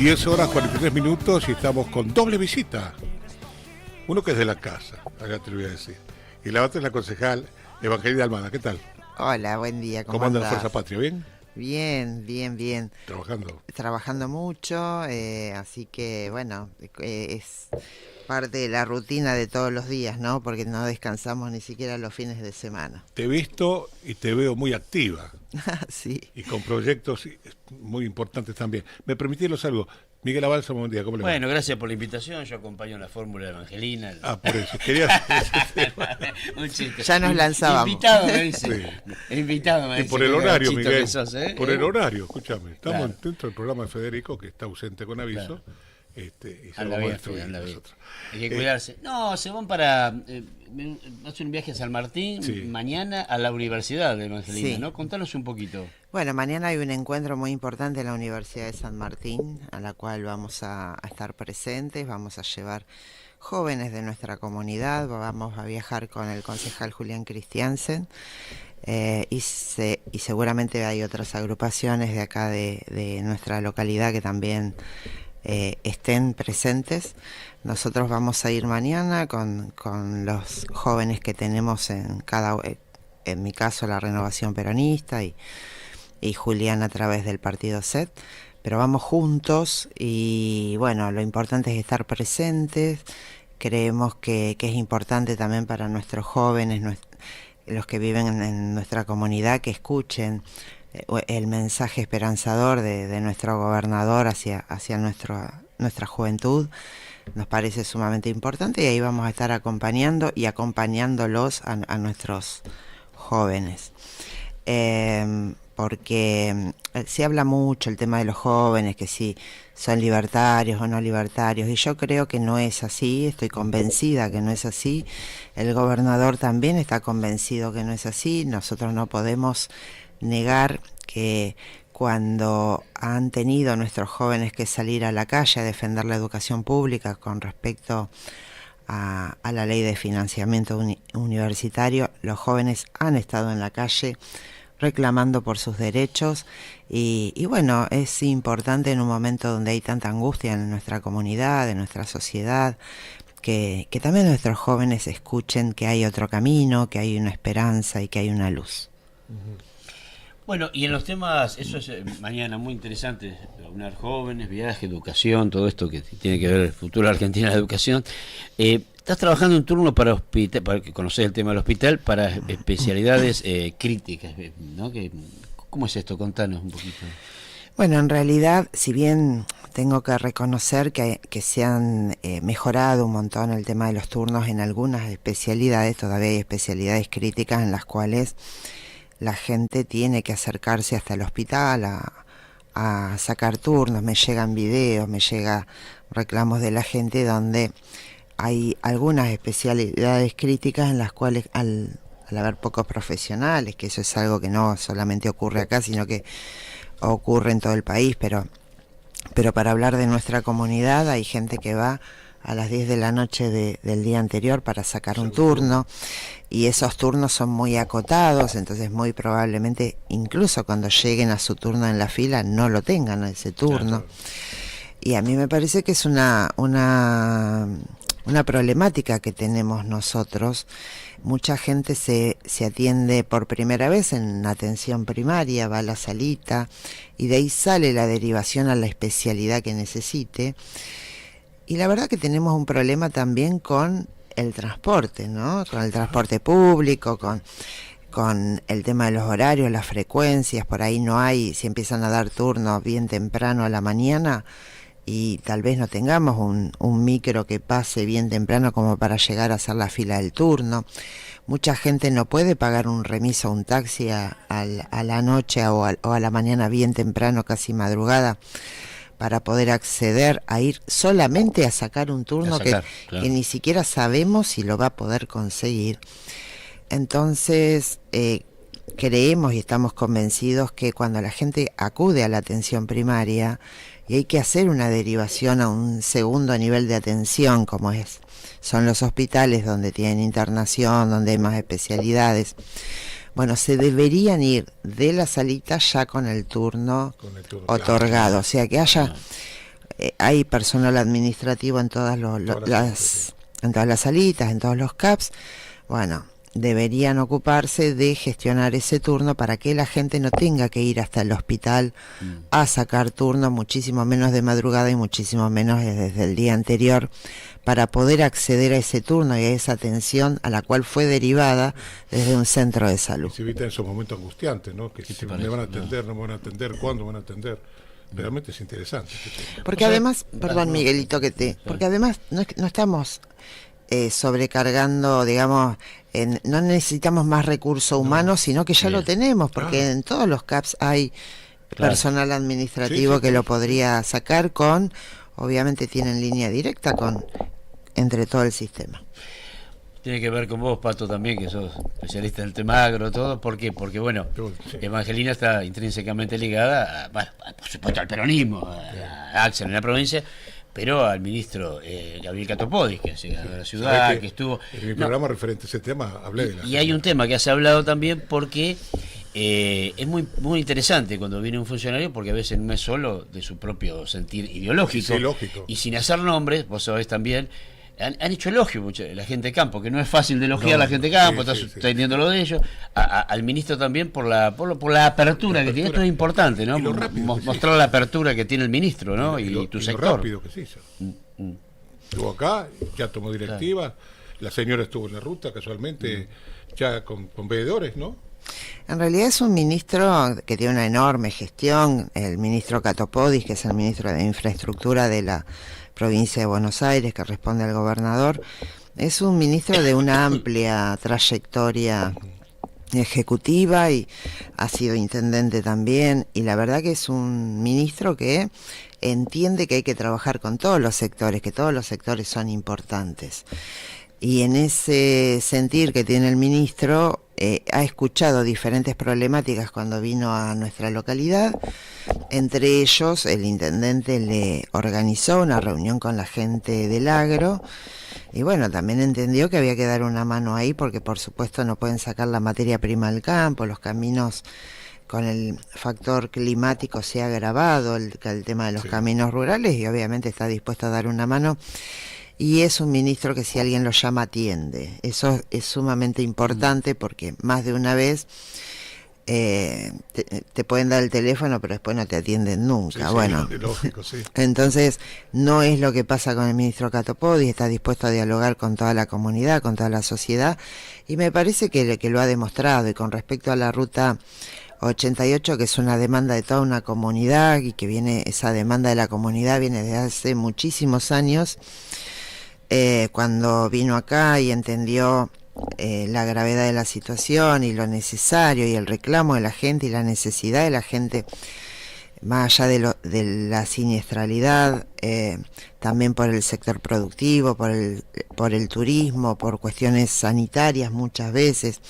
10:43 y estamos con doble visita. Uno que es de la casa, acá te lo voy a decir. Y la otra es la concejal Evangelina Almada. ¿Qué tal? Hola, buen día. ¿Cómo anda la Fuerza Patria? ¿Bien? Bien. Trabajando mucho, así que bueno, es parte de la rutina de todos los días, ¿no? Porque no descansamos ni siquiera los fines de semana. Te he visto y te veo muy activa. Sí. Y con proyectos muy importantes también. Me permitieron algo. Miguel Abalsa, buen día, ¿cómo le va? Bueno, gracias por la invitación. Yo acompaño la fórmula de Evangelina. Por eso. Querías... Un chiste. Ya nos lanzábamos. Invitado, me dice. Sí. Invitado, me dice. Y por el horario, Miguel. Sos, por el horario, escúchame. Estamos claro. dentro del programa de Federico, que está ausente con aviso. Claro. Y se anda lo bien, vamos a anda bien. nosotros. Hay que cuidarse. No, se van para... hacen un viaje a San Martín, sí. Mañana a la Universidad de Evangelina, sí. ¿No? Contanos un poquito. Bueno, mañana hay un encuentro muy importante en la Universidad de San Martín, a la cual vamos a estar presentes, vamos a llevar jóvenes de nuestra comunidad, vamos a viajar con el concejal Julián Christiansen, y seguramente hay otras agrupaciones de acá de nuestra localidad que también estén presentes. Nosotros vamos a ir mañana con los jóvenes que tenemos en mi caso la Renovación Peronista y Julián a través del partido SET, pero vamos juntos y bueno, lo importante es estar presentes. Creemos que es importante también para nuestros jóvenes, los que viven en nuestra comunidad, que escuchen el mensaje esperanzador de nuestro gobernador hacia nuestra juventud. Nos parece sumamente importante y ahí vamos a estar acompañando y acompañándolos a nuestros jóvenes. Porque se habla mucho el tema de los jóvenes, que si son libertarios o no libertarios, y yo creo que no es así, estoy convencida que no es así. El gobernador también está convencido que no es así. Nosotros no podemos negar que cuando han tenido nuestros jóvenes que salir a la calle a defender la educación pública con respecto a la ley de financiamiento universitario, los jóvenes han estado en la calle reclamando por sus derechos y bueno, es importante en un momento donde hay tanta angustia en nuestra comunidad, en nuestra sociedad, que también nuestros jóvenes escuchen que hay otro camino, que hay una esperanza y que hay una luz. Bueno, y en los temas, eso es mañana muy interesante, reunir jóvenes, viaje, educación, todo esto que tiene que ver el futuro de Argentina en la educación. Estás trabajando en turno para hospital, para que conocés el tema del hospital, para especialidades críticas, ¿no? ¿Cómo es esto? Contanos un poquito. Bueno, en realidad, si bien tengo que reconocer que se han mejorado un montón el tema de los turnos en algunas especialidades, todavía hay especialidades críticas en las cuales la gente tiene que acercarse hasta el hospital a sacar turnos. Me llegan videos, me llegan reclamos de la gente donde hay algunas especialidades críticas en las cuales al haber pocos profesionales, que eso es algo que no solamente ocurre acá, sino que ocurre en todo el país, pero para hablar de nuestra comunidad hay gente que va a las 10 de la noche del día anterior para sacar un turno, y esos turnos son muy acotados, entonces muy probablemente incluso cuando lleguen a su turno en la fila no lo tengan a ese turno. Y a mí me parece que es una problemática que tenemos nosotros. Mucha gente se atiende por primera vez en atención primaria, va a la salita y de ahí sale la derivación a la especialidad que necesite. Y la verdad que tenemos un problema también con el transporte, ¿no? Con el transporte público, con el tema de los horarios, las frecuencias. Por ahí no hay, si empiezan a dar turnos bien temprano a la mañana y tal vez no tengamos un micro que pase bien temprano como para llegar a hacer la fila del turno. Mucha gente no puede pagar un remis o un taxi a la noche o a la mañana bien temprano, casi madrugada, para poder acceder a ir solamente a sacar un turno claro, que ni siquiera sabemos si lo va a poder conseguir. Entonces, creemos y estamos convencidos que cuando la gente acude a la atención primaria y hay que hacer una derivación a un segundo nivel de atención, como son los hospitales donde tienen internación, donde hay más especialidades, bueno, se deberían ir de la salita ya con el turno otorgado, claro. O sea, que haya hay personal administrativo en en todas las salitas, en todos los CAPS. Bueno, deberían ocuparse de gestionar ese turno para que la gente no tenga que ir hasta el hospital a sacar turno, muchísimo menos de madrugada y muchísimo menos desde el día anterior, para poder acceder a ese turno y a esa atención a la cual fue derivada desde un centro de salud. Y se evita esos momentos angustiantes, ¿no? Que si me van a atender, no me van a atender, cuándo me van a atender. Realmente es interesante. Porque además, perdón Miguelito, porque además no estamos sobrecargando, digamos, no necesitamos más recurso humano, sino que ya lo tenemos, porque en todos los CAPS hay personal administrativo que lo podría sacar obviamente tienen línea directa entre todo el sistema. Tiene que ver con vos, Pato, también, que sos especialista en el tema agro, todo. ¿Por qué? Porque, bueno, Evangelina está intrínsecamente ligada, por supuesto, al peronismo, a Axel en la provincia, pero al ministro Gabriel Catopodis, que llega de la ciudad, que estuvo... En mi programa referente a ese tema hablé de la... Y hay un tema que has hablado también porque es muy interesante cuando viene un funcionario, porque a veces no es solo de su propio sentir ideológico. Sí, lógico. Y sin hacer nombres, vos sabés también, han hecho elogio mucho la gente de campo, que no es fácil de elogiar a la gente de campo, está entendiendo lo de ellos, al ministro también por la apertura que tiene. Esto es importante, ¿no? Mostrar la apertura que tiene el ministro, ¿no? Y tu sector. Lo rápido que se hizo. Estuvo acá, ya tomó directiva, la señora estuvo en la ruta casualmente, ya con veedores, ¿no? En realidad es un ministro que tiene una enorme gestión, el ministro Catopodis, que es el ministro de Infraestructura de la provincia de Buenos Aires, que responde al gobernador. Es un ministro de una amplia trayectoria ejecutiva y ha sido intendente también, y la verdad que es un ministro que entiende que hay que trabajar con todos los sectores, que todos los sectores son importantes. Y en ese sentir que tiene el ministro, ha escuchado diferentes problemáticas cuando vino a nuestra localidad. Entre ellos, el intendente le organizó una reunión con la gente del agro. Y bueno, también entendió que había que dar una mano ahí, porque por supuesto no pueden sacar la materia prima del campo, los caminos con el factor climático se ha agravado, el tema de los caminos rurales, y obviamente está dispuesto a dar una mano. Y es un ministro que si alguien lo llama atiende. Eso es sumamente importante, porque más de una vez te pueden dar el teléfono, pero después no te atienden nunca. Bueno, lógico, sí. Entonces no es lo que pasa con el ministro Catopodis, está dispuesto a dialogar con toda la comunidad, con toda la sociedad, y me parece que lo ha demostrado. Y con respecto a la ruta 88, que es una demanda de toda una comunidad, y que esa demanda de la comunidad viene desde hace muchísimos años. Cuando vino acá y entendió la gravedad de la situación y lo necesario y el reclamo de la gente y la necesidad de la gente, más allá de la siniestralidad, también por el sector productivo, por el turismo, por cuestiones sanitarias muchas veces.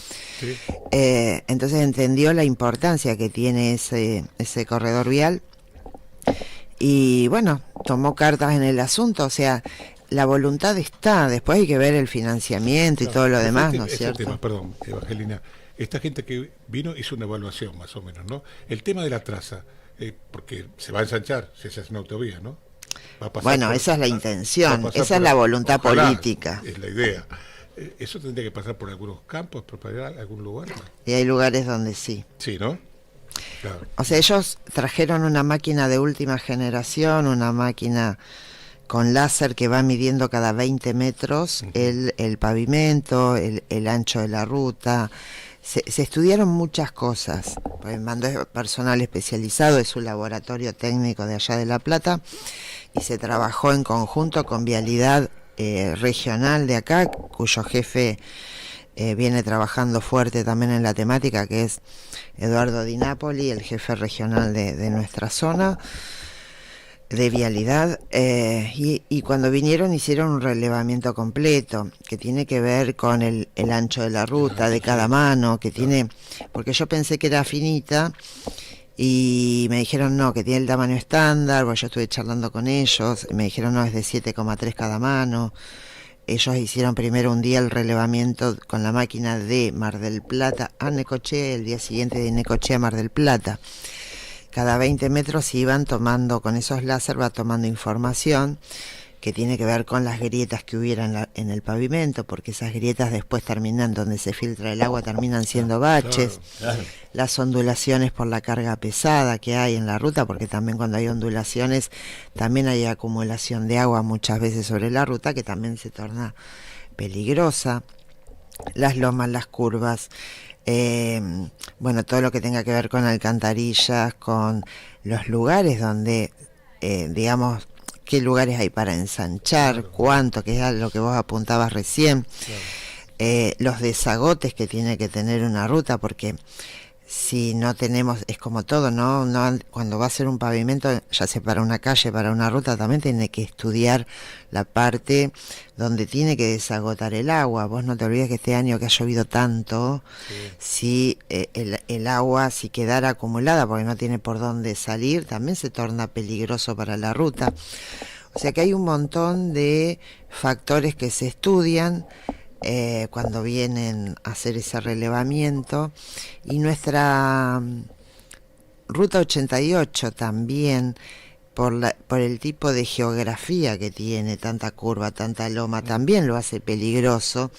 Sí. Entonces entendió la importancia que tiene ese corredor vial y bueno, tomó cartas en el asunto. O sea, la voluntad está, después hay que ver el financiamiento y todo lo demás, ¿no es cierto? Tema, perdón, Evangelina, esta gente que vino hizo una evaluación más o menos, ¿no? El tema de la traza, porque se va a ensanchar si se hace una autovía, ¿no? Bueno, esa es la intención, esa es la voluntad política. Es la idea. ¿Eso tendría que pasar por algunos campos, por algún lugar? Y hay lugares donde sí. Sí, ¿no? Claro. O sea, ellos trajeron una máquina de última generación, una máquina con láser que va midiendo cada 20 metros el pavimento, el ancho de la ruta. Se estudiaron muchas cosas. Pues mandó personal especializado de su laboratorio técnico de allá de La Plata, y se trabajó en conjunto con Vialidad Regional de acá, cuyo jefe viene trabajando fuerte también en la temática, que es Eduardo Di Napoli, el jefe regional de nuestra zona de vialidad, y cuando vinieron hicieron un relevamiento completo que tiene que ver con el ancho de la ruta de cada mano, que tiene, porque yo pensé que era finita y me dijeron no, que tiene el tamaño estándar, porque yo estuve charlando con ellos, me dijeron no, es de 7,3 cada mano. Ellos hicieron primero un día el relevamiento con la máquina de Mar del Plata a Necochea, el día siguiente de Necochea a Mar del Plata. cada 20 metros iban tomando, con esos láser va tomando información que tiene que ver con las grietas que hubiera en el pavimento, porque esas grietas después terminan, donde se filtra el agua, terminan siendo baches. Claro. Las ondulaciones por la carga pesada que hay en la ruta, porque también cuando hay ondulaciones también hay acumulación de agua muchas veces sobre la ruta, que también se torna peligrosa. Las lomas, las curvas, bueno, todo lo que tenga que ver con alcantarillas, con los lugares donde, digamos, qué lugares hay para ensanchar, cuánto, que es lo que vos apuntabas recién, los desagotes que tiene que tener una ruta, porque si no tenemos, es como todo, ¿no? Cuando va a ser un pavimento, ya sea para una calle, para una ruta, también tiene que estudiar la parte donde tiene que desagotar el agua. Vos no te olvides que este año que ha llovido tanto, si el agua, si quedara acumulada porque no tiene por dónde salir, también se torna peligroso para la ruta. O sea que hay un montón de factores que se estudian cuando vienen a hacer ese relevamiento, y nuestra ruta 88 también, por el tipo de geografía que tiene, tanta curva, tanta loma, también lo hace peligroso.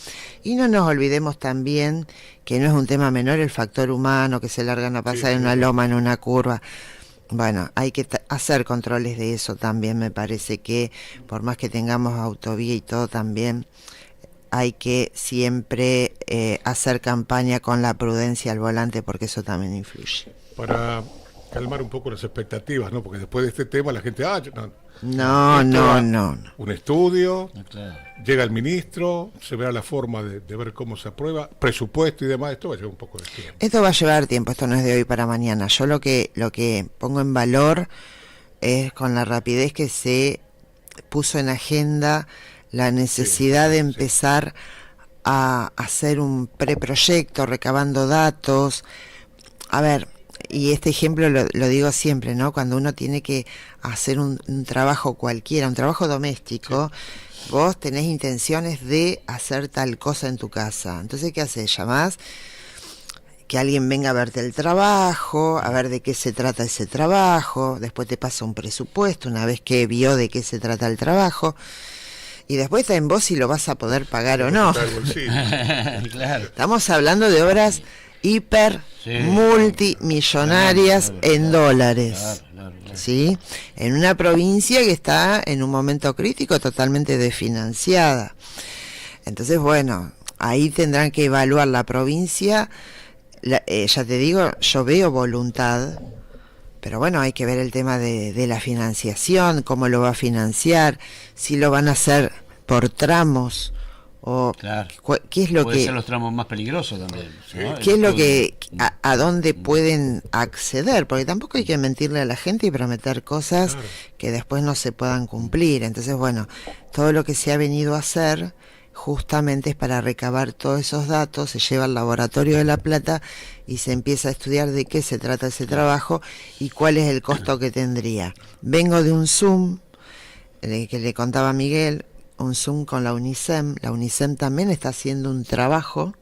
Y no nos olvidemos también que no es un tema menor el factor humano, que se largan a pasar en una loma, en una curva. Bueno, hay que hacer controles de eso también. Me parece que por más que tengamos autovía y todo, también hay que siempre hacer campaña con la prudencia al volante, porque eso también influye. Para calmar un poco las expectativas, ¿no? Porque después de este tema la gente, No. Un estudio, Claro. llega el ministro, se verá la forma de ver cómo se aprueba, presupuesto y demás, esto va a llevar un poco de tiempo. Esto va a llevar tiempo, esto no es de hoy para mañana. Yo lo que pongo en valor es con la rapidez que se puso en agenda la necesidad de empezar a hacer un preproyecto, recabando datos. A ver, y este ejemplo lo digo siempre, ¿no? Cuando uno tiene que hacer un trabajo cualquiera, un trabajo doméstico, vos tenés intenciones de hacer tal cosa en tu casa. Entonces, ¿qué haces? Llamás que alguien venga a verte el trabajo, a ver de qué se trata ese trabajo, después te pasa un presupuesto una vez que vio de qué se trata el trabajo, y después está en vos si lo vas a poder pagar o no. Claro. Estamos hablando de obras multimillonarias en dólares. Claro. ¿Sí? En una provincia que está en un momento crítico, totalmente desfinanciada. Entonces, bueno, ahí tendrán que evaluar la provincia. Ya te digo, yo veo voluntad, pero bueno, hay que ver el tema de la financiación, cómo lo va a financiar, si lo van a hacer por tramos, o Claro. qué es lo Puede que... ser los tramos más peligrosos también, ¿no? ¿Qué es lo que, a dónde pueden acceder? Porque tampoco hay que mentirle a la gente y prometer cosas que después no se puedan cumplir. Entonces, bueno, todo lo que se ha venido a hacer justamente es para recabar todos esos datos, se lleva al laboratorio de La Plata y se empieza a estudiar de qué se trata ese trabajo y cuál es el costo que tendría. Vengo de un Zoom que le contaba a Miguel, un Zoom con la UNICEM. La UNICEM también está haciendo un trabajo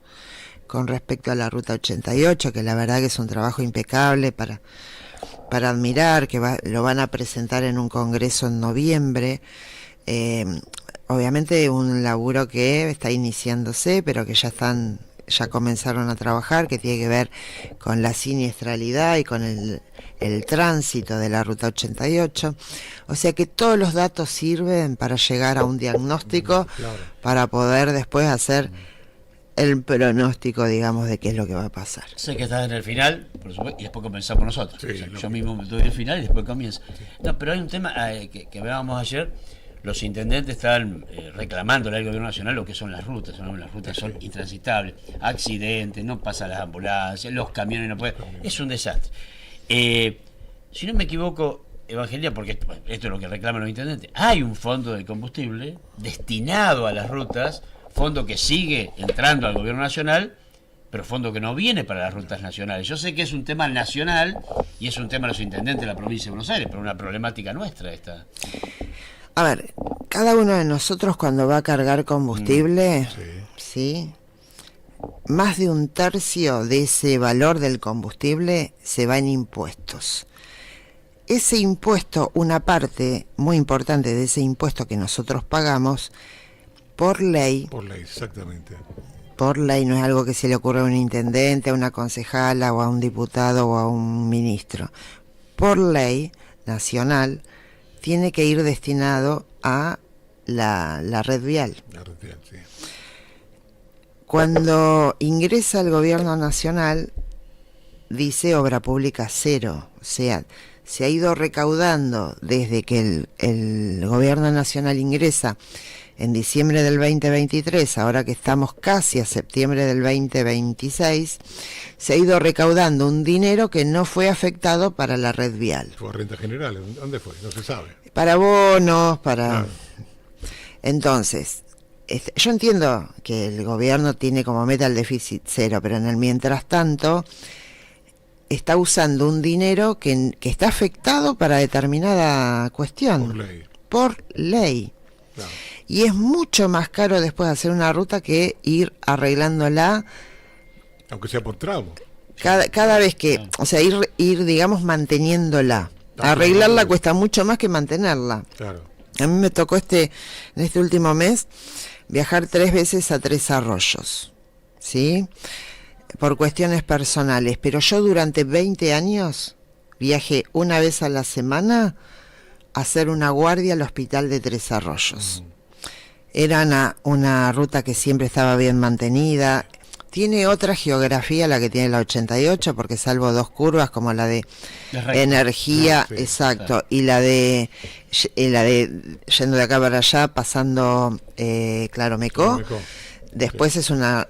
con respecto a la Ruta 88, que la verdad que es un trabajo impecable para admirar, que lo van a presentar en un congreso en noviembre. Obviamente un laburo que está iniciándose, pero que ya comenzaron a trabajar, que tiene que ver con la siniestralidad y con el tránsito de la Ruta 88. O sea que todos los datos sirven para llegar a un diagnóstico, para poder después hacer el pronóstico, digamos, de qué es lo que va a pasar. Sé que estás en el final, por supuesto, y después comenzamos nosotros. Sí, O sea, no. yo mismo me doy el final y después comienzo. No, pero hay un tema que veábamos ayer. Los intendentes están reclamándole al gobierno nacional lo que son las rutas, ¿no? Las rutas son intransitables, accidentes, no pasan las ambulancias, los camiones no pueden, es un desastre. Si no me equivoco, Evangelia, porque esto es lo que reclaman los intendentes, hay un fondo de combustible destinado a las rutas, fondo que sigue entrando al gobierno nacional, pero fondo que no viene para las rutas nacionales. Yo sé que es un tema nacional y es un tema de los intendentes de la provincia de Buenos Aires, pero una problemática nuestra esta. A ver, cada uno de nosotros cuando va a cargar combustible, ¿sí? Más de un tercio de ese valor del combustible se va en impuestos. ese impuesto, una parte muy importante de ese impuesto que nosotros pagamos, por ley, Exactamente. por ley, no es algo que se le ocurra a un intendente, a una concejala o a un diputado o a un ministro. Por ley nacional tiene que ir destinado a la red vial. La red vial, sí. Cuando ingresa el gobierno nacional, dice obra pública cero. O sea, se ha ido recaudando desde que el gobierno nacional ingresa en diciembre del 2023, ahora que estamos casi a septiembre del 2026, se ha ido recaudando un dinero que no fue afectado para la red vial. ¿Fue a renta general? ¿Dónde fue? No se sabe. Para bonos, para... Claro. Entonces, yo entiendo que el gobierno tiene como meta el déficit cero, pero en el mientras tanto está usando un dinero que está afectado para determinada cuestión. Por ley. Por ley. Claro. Y es mucho más caro después hacer una ruta que ir arreglándola Aunque sea por tramo. cada vez que, o sea, ir digamos manteniéndola. Arreglarla cuesta mucho más que mantenerla. Claro. A mí me tocó en este último mes viajar 3 veces a 3 arroyos, ¿sí? Por cuestiones personales, pero yo durante 20 años viajé una vez a la semana a hacer una guardia al hospital de 3 Arroyos. Era una ruta que siempre estaba bien mantenida. Tiene otra geografía la que tiene la 88, porque salvo 2 curvas como la de energía, sí, exacto, claro. y la de yendo de acá para allá, pasando Claromecó. Después es una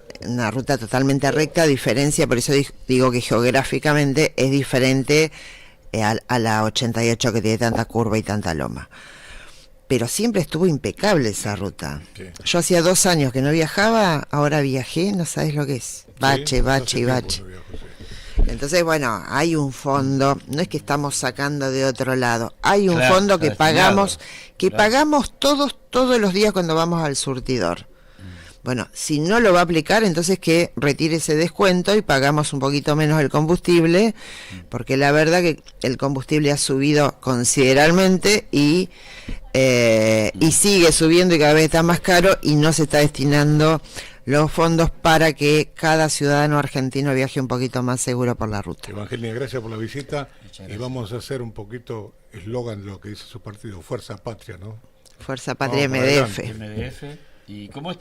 ruta totalmente recta, a diferencia, por eso digo que geográficamente es diferente a la 88 que tiene tanta curva y tanta loma. Pero siempre estuvo impecable esa ruta. Sí. Yo hacía 2 años que no viajaba, ahora viajé, no sabes lo que es. Bache, Sí, bache hace y tiempo bache. no viajo, sí. Entonces, bueno, hay un fondo, no es que estamos sacando de otro lado, hay un Claro, fondo que está destinado, claro. pagamos todos los días cuando vamos al surtidor. Bueno, si no lo va a aplicar, entonces que retire ese descuento y pagamos un poquito menos el combustible, porque la verdad que el combustible ha subido considerablemente y sigue subiendo y cada vez está más caro y no se está destinando los fondos para que cada ciudadano argentino viaje un poquito más seguro por la ruta. Evangelina, gracias por la visita. Muchas Y gracias. vamos a hacer un poquito eslogan de lo que dice su partido, Fuerza Patria, ¿no? Fuerza Patria Vamos para MDF. MDF. ¿Y cómo es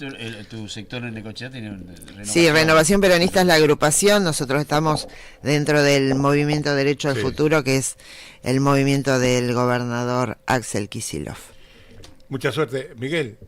tu sector en Necochea? ¿Tiene renovación? Sí, Renovación Peronista es la agrupación, nosotros estamos dentro del movimiento Derecho al Sí. Futuro, que es el movimiento del gobernador Axel Kicillof. Mucha suerte. Miguel,